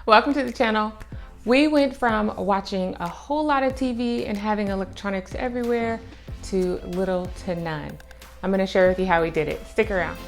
Welcome to the channel. We went from watching a whole lot of TV and having electronics everywhere to little to none. I'm going to share with you how we did it. Stick around.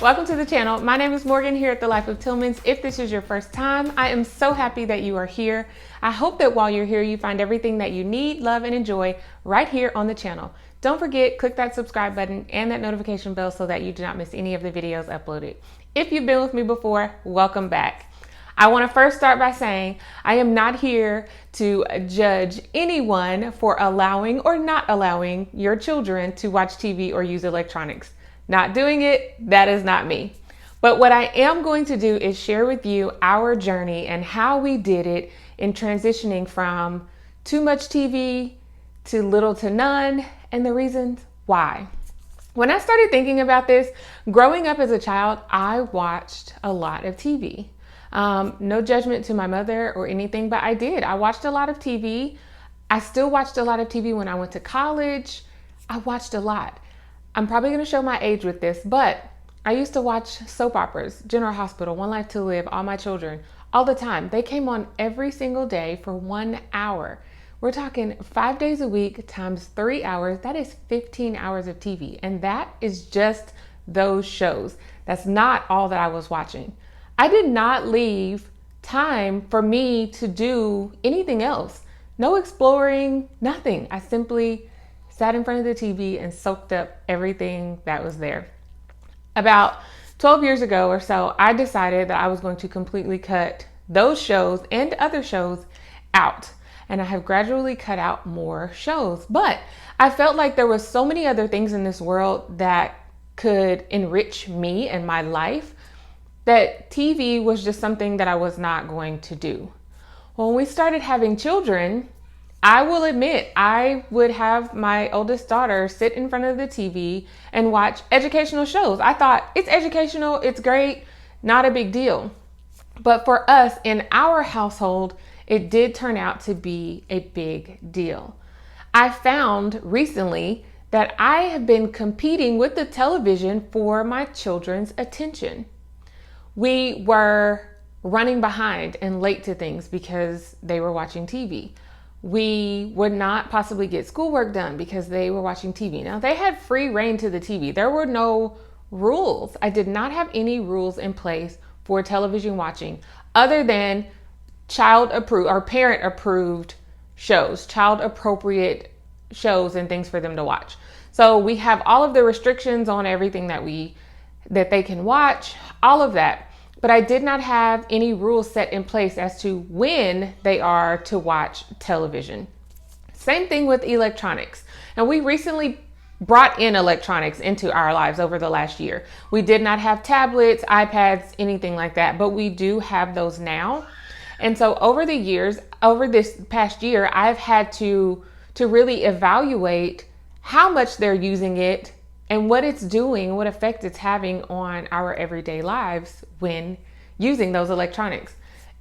Welcome to the channel. My name is Morgan here at The Life of Tillmans. If this is your first time, I am so happy that you are here. I hope that while you're here, you find everything that you need, love, and enjoy right here on the channel. Don't forget, click that subscribe button and that notification bell so that you do not miss any of the videos uploaded. If you've been with me before, welcome back. I want to first start by saying I am not here to judge anyone for allowing or not allowing your children to watch TV or use electronics. Not doing it, that is not me. But what I am going to do is share with you our journey and how we did it in transitioning from too much TV to little to none and the reasons why. When I started thinking about this, growing up as a child, I watched a lot of TV. No judgment to my mother or anything, but I did. I watched a lot of TV. I still watched a lot of TV when I went to college. I watched a lot. I'm probably going to show my age with this, but I used to watch soap operas, General Hospital, One Life to Live, All My Children, all the time. They came on every single day for 1 hour. We're talking 5 days a week times 3 hours. That is 15 hours of TV. And that is just those shows. That's not all that I was watching. I did not leave time for me to do anything else. No exploring, nothing. I simply sat in front of the TV and soaked up everything that was there. About 12 years ago or so, I decided that I was going to completely cut those shows and other shows out. And I have gradually cut out more shows. But I felt like there was so many other things in this world that could enrich me and my life that TV was just something that I was not going to do. When we started having children, I will admit, I would have my oldest daughter sit in front of the TV and watch educational shows. I thought, it's educational, it's great, not a big deal. But for us in our household, it did turn out to be a big deal. I found recently that I have been competing with the television for my children's attention. We were running behind and late to things because they were watching TV. We would not possibly get schoolwork done because they were watching TV. Now, they had free reign to the TV. There were no rules. I did not have any rules in place for television watching other than child approved or parent approved shows, child appropriate shows and things for them to watch. So we have all of the restrictions on everything that they can watch, all of that. But I did not have any rules set in place as to when they are to watch television. Same thing with electronics. And we recently brought in electronics into our lives over the last year. We did not have tablets, iPads, anything like that, but we do have those now. And so over the years, over this past year, I've had to really evaluate how much they're using it and what it's doing, what effect it's having on our everyday lives when using those electronics.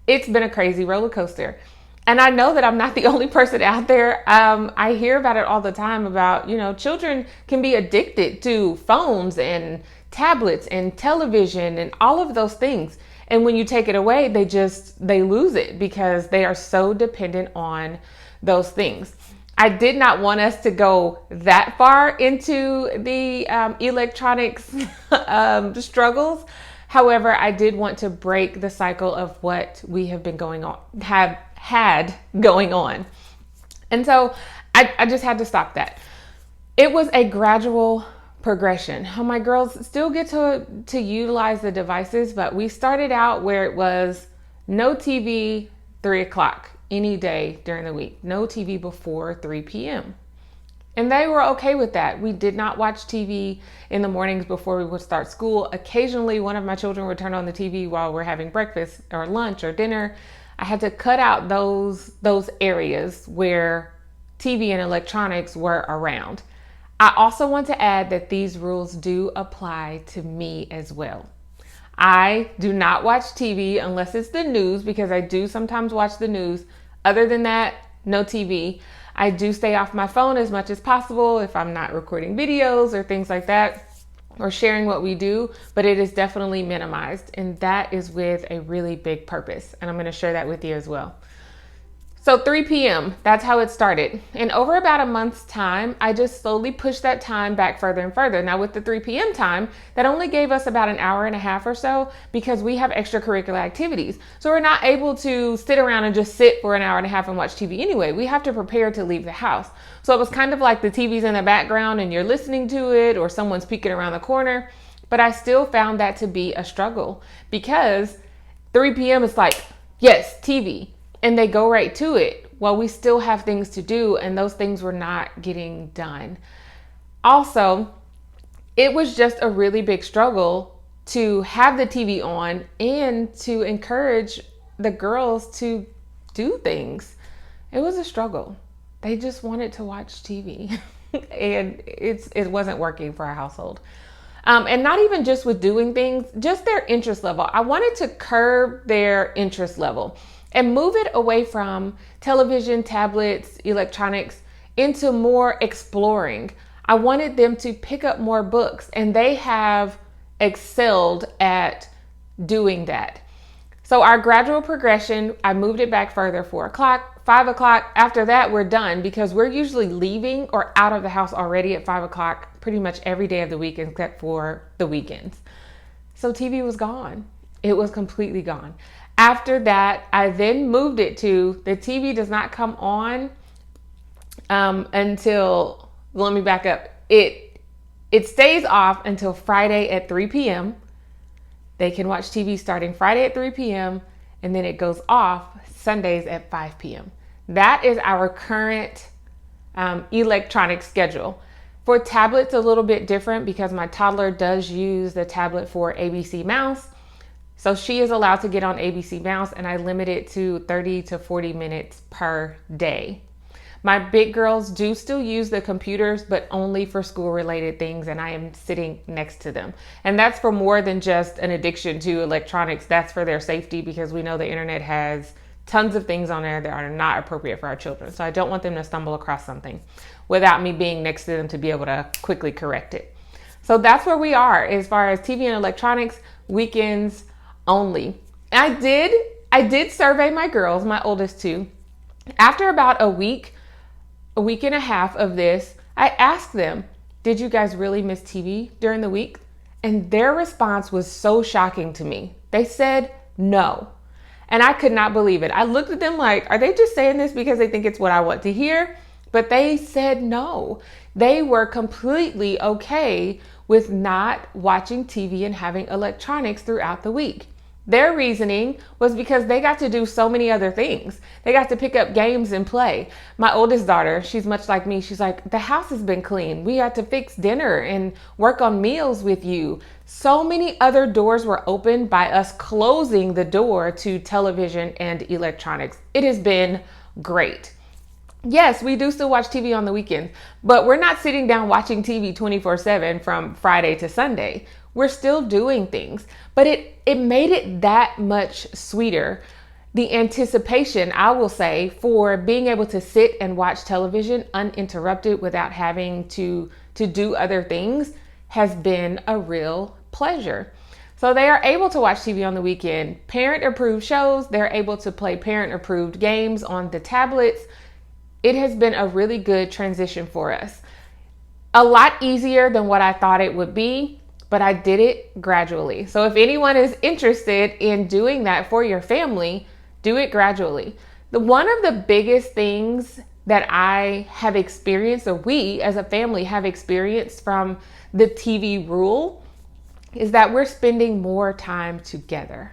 It's been a crazy roller coaster. And I know that I'm not the only person out there. I hear about it all the time about, children can be addicted to phones and tablets and television and all of those things. And when you take it away, they lose it because they are so dependent on those things. I did not want us to go that far into the electronics struggles. However, I did want to break the cycle of what we have had going on. And so I just had to stop that. It was a gradual progression. My girls still get to utilize the devices, but we started out where it was no TV, 3 o'clock. Any day during the week, no TV before 3 p.m. And they were okay with that. We did not watch TV in the mornings before we would start school. Occasionally, one of my children would turn on the TV while we're having breakfast or lunch or dinner. I had to cut out those areas where TV and electronics were around. I also want to add that these rules do apply to me as well. I do not watch TV unless it's the news, because I do sometimes watch the news. Other than that, no TV. I do stay off my phone as much as possible if I'm not recording videos or things like that. or sharing what we do, but it is definitely minimized. And that is with a really big purpose. And I'm going to share that with you as well. So 3 p.m., that's how it started. And over about a month's time, I just slowly pushed that time back further and further. Now with the 3 p.m. time, that only gave us about an hour and a half or so because we have extracurricular activities. So we're not able to sit around and just sit for an hour and a half and watch TV anyway. We have to prepare to leave the house. So it was kind of like the TV's in the background and you're listening to it or someone's peeking around the corner. But I still found that to be a struggle because 3 p.m. is like, yes, TV. And they go right to it. Well, we still have things to do, and those things were not getting done. Also, it was just a really big struggle to have the TV on and to encourage the girls to do things. It was a struggle. They just wanted to watch TV and it wasn't working for our household. And not even just with doing things, just their interest level. I wanted to curb their interest level and move it away from television, tablets, electronics into more exploring. I wanted them to pick up more books, and they have excelled at doing that. So our gradual progression, I moved it back further, 4 o'clock, 5 o'clock. After that, we're done because we're usually leaving or out of the house already at 5 o'clock pretty much every day of the week except for the weekends. So TV was gone. It was completely gone. After that, I then moved it to the TV does not come on until, let me back up. It stays off until Friday at 3 p.m. They can watch TV starting Friday at 3 p.m. and then it goes off Sundays at 5 p.m. That is our current electronic schedule. For tablets, a little bit different because my toddler does use the tablet for ABC Mouse. So she is allowed to get on ABC Mouse, and I limit it to 30 to 40 minutes per day. My big girls do still use the computers, but only for school related things, and I am sitting next to them. And that's for more than just an addiction to electronics. That's for their safety because we know the internet has tons of things on there that are not appropriate for our children. So I don't want them to stumble across something without me being next to them to be able to quickly correct it. So that's where we are as far as TV and electronics, weekends only. I did survey my girls, my oldest two. After about a week and a half of this, I asked them, did you guys really miss TV during the week? And their response was so shocking to me. They said no. And I could not believe it. I looked at them like, are they just saying this because they think it's what I want to hear? But they said no. They were completely okay with not watching TV and having electronics throughout the week. Their reasoning was because they got to do so many other things. They got to pick up games and play. My oldest daughter, she's much like me. She's like, the house has been clean. We had to fix dinner and work on meals with you. So many other doors were opened by us closing the door to television and electronics. It has been great. Yes, we do still watch TV on the weekends, but we're not sitting down watching TV 24/7 from Friday to Sunday. We're still doing things, but it made it that much sweeter. The anticipation, I will say, for being able to sit and watch television uninterrupted without having to do other things has been a real pleasure. So they are able to watch TV on the weekend, parent-approved shows. They're able to play parent-approved games on the tablets. It has been a really good transition for us. A lot easier than what I thought it would be, but I did it gradually. So if anyone is interested in doing that for your family, do it gradually. One of the biggest things that I have experienced, or we as a family have experienced from the TV rule, is that we're spending more time together.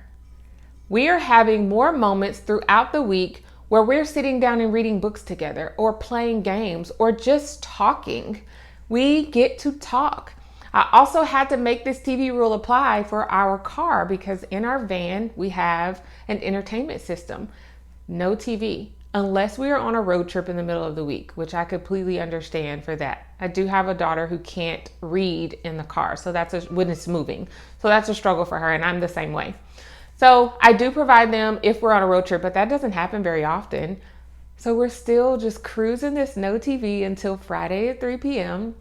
We are having more moments throughout the week where we're sitting down and reading books together or playing games or just talking. We get to talk. I also had to make this TV rule apply for our car because in our van, we have an entertainment system. No TV, unless we are on a road trip in the middle of the week, which I completely understand for that. I do have a daughter who can't read in the car, so when it's moving. So that's a struggle for her, and I'm the same way. So I do provide them if we're on a road trip, but that doesn't happen very often. So we're still just cruising this no TV until Friday at 3 p.m.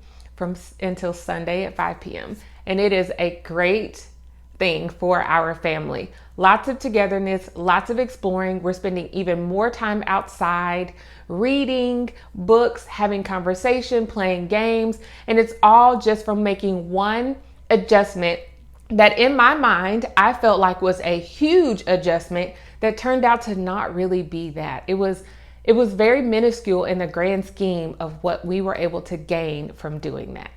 until Sunday at 5 p.m. and it is a great thing for our family. Lots of togetherness, lots of exploring. We're spending even more time outside, reading books, having conversation, playing games, and it's all just from making one adjustment that in my mind I felt like was a huge adjustment that turned out to not really be that. It was very minuscule in the grand scheme of what we were able to gain from doing that.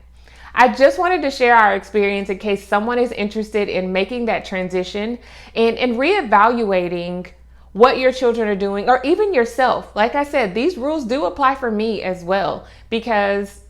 I just wanted to share our experience in case someone is interested in making that transition and reevaluating what your children are doing, or even yourself. Like I said, these rules do apply for me as well, because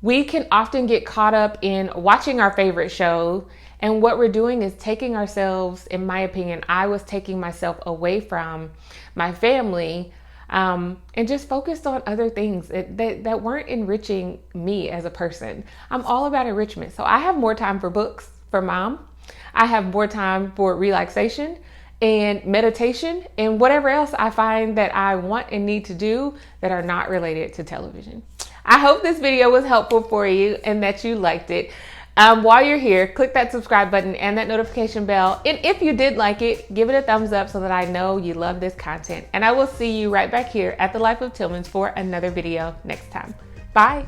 we can often get caught up in watching our favorite show, and what we're doing is taking ourselves, in my opinion, I was taking myself away from my family, and just focused on other things that weren't enriching me as a person. I'm all about enrichment. So I have more time for books for mom. I have more time for relaxation and meditation and whatever else I find that I want and need to do that are not related to television. I hope this video was helpful for you and that you liked it. While you're here, click that subscribe button and that notification bell. And if you did like it, give it a thumbs up so that I know you love this content. And I will see you right back here at The Life of Tillmans for another video next time. Bye.